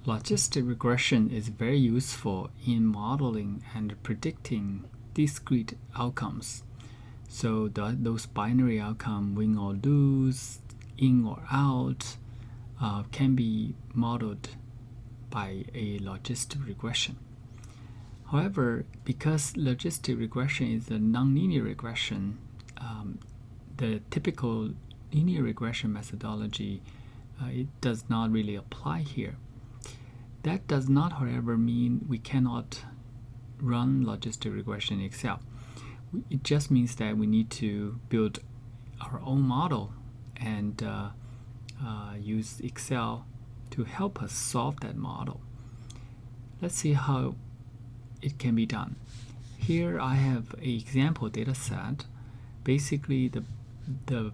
Logistic regression is very useful in modeling and predicting discrete outcomes. So those binary outcomes, win or lose, in or out, can be modeled by a logistic regression. However, because logistic regression is a nonlinear regression, the typical linear regression methodology it does not really apply here. That does not, however, mean we cannot run logistic regression in Excel. It just means that we need to build our own model and use Excel to help us solve that model. Let's see how it can be done. Here I have an example data set. Basically, the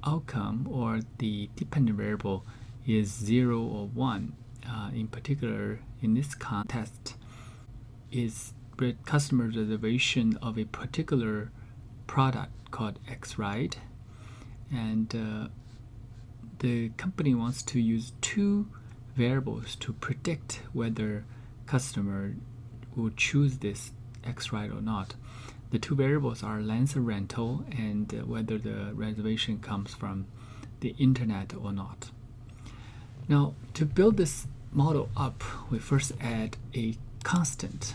outcome or the dependent variable is 0 or 1. In particular, in this context, is customer reservation of a particular product called X Ride, and the company wants to use two variables to predict whether customer will choose this X Ride or not. The two variables are length of rental and whether the reservation comes from the internet or not. Now, to build this model up, we first add a constant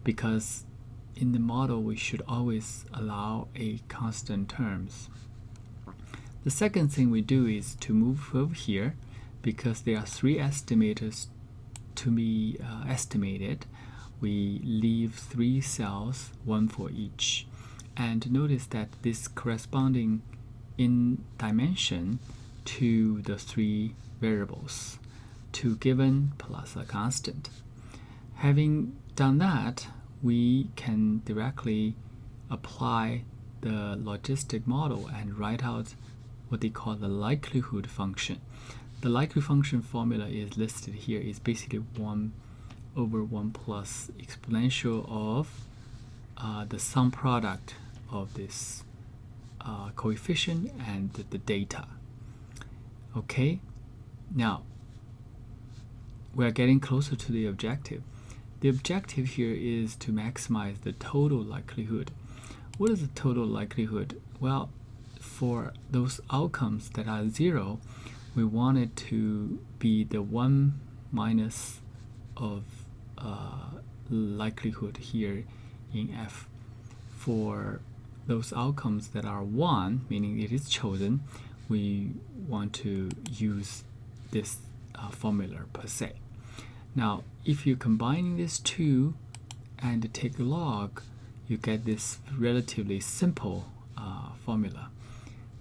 because in the model we should always allow a constant terms. The second thing we do is to move over here, because there are three estimators to be estimated. We leave 3 cells, 1 for each, and notice that this corresponding in dimension to the 3 variables, 2 given plus a constant. Having done that, we can directly apply the logistic model and write out what they call the likelihood function. The likelihood function formula is listed here. It's basically 1 over 1 plus exponential of the sum product of this coefficient and the data. Okay, now we're getting closer to the objective. The objective here is to maximize the total likelihood. What is the total likelihood? Well, for those outcomes that are 0, we want it to be the 1 minus of likelihood here in F. For those outcomes that are 1, meaning it is chosen, we want to use this formula per se. Now, if you combine these two and take a log, you get this relatively simple formula,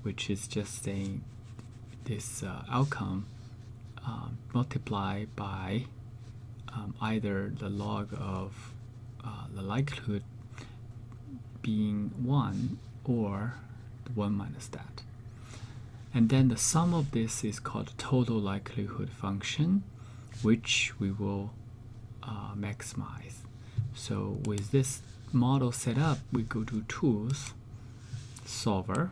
which is just saying this outcome multiplied by either the log of the likelihood being 1 or 1 minus that. And then the sum of this is called total likelihood function, which we will maximize. So with this model set up, we go to Tools, Solver,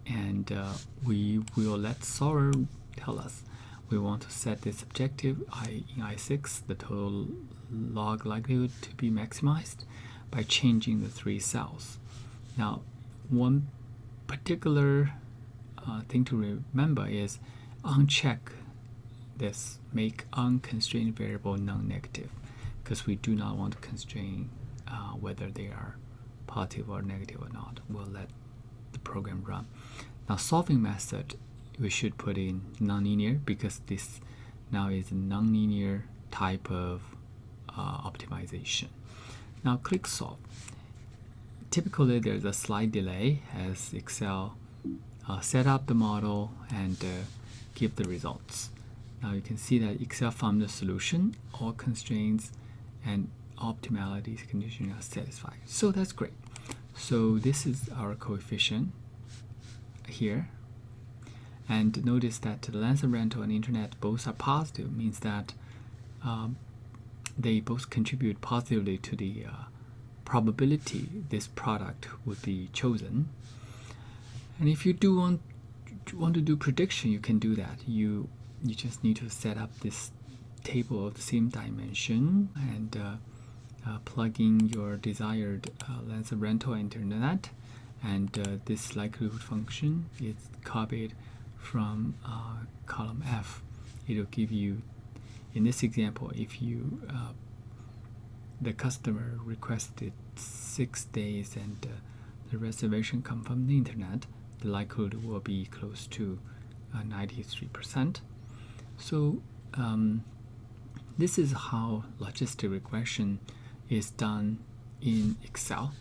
and we will let Solver tell us we want to set this objective in I6, the total log likelihood, to be maximized by changing the 3 cells. Now, one particular thing to remember is uncheck this, make unconstrained variable non-negative, because we do not want to constrain whether they are positive or negative or not. We'll let the program run. Now, solving method, we should put in nonlinear, because this now is a nonlinear type of optimization. Now click solve. Typically there's a slight delay as Excel set up the model and give the results. Now you can see that Excel found the solution, all constraints and optimality conditions are satisfied. So that's great. So this is our coefficient here. And notice that the length of rental and internet both are positive, means that they both contribute positively to the probability this product would be chosen. And if you do want want to do prediction, you can do that. You just need to set up this table of the same dimension and plug in your desired length of rental internet, and this likelihood function is copied from column F. It'll give you, in this example, if you the customer requested 6 days and the reservation come from the internet, the likelihood will be close to 93%. So this is how logistic regression is done in Excel.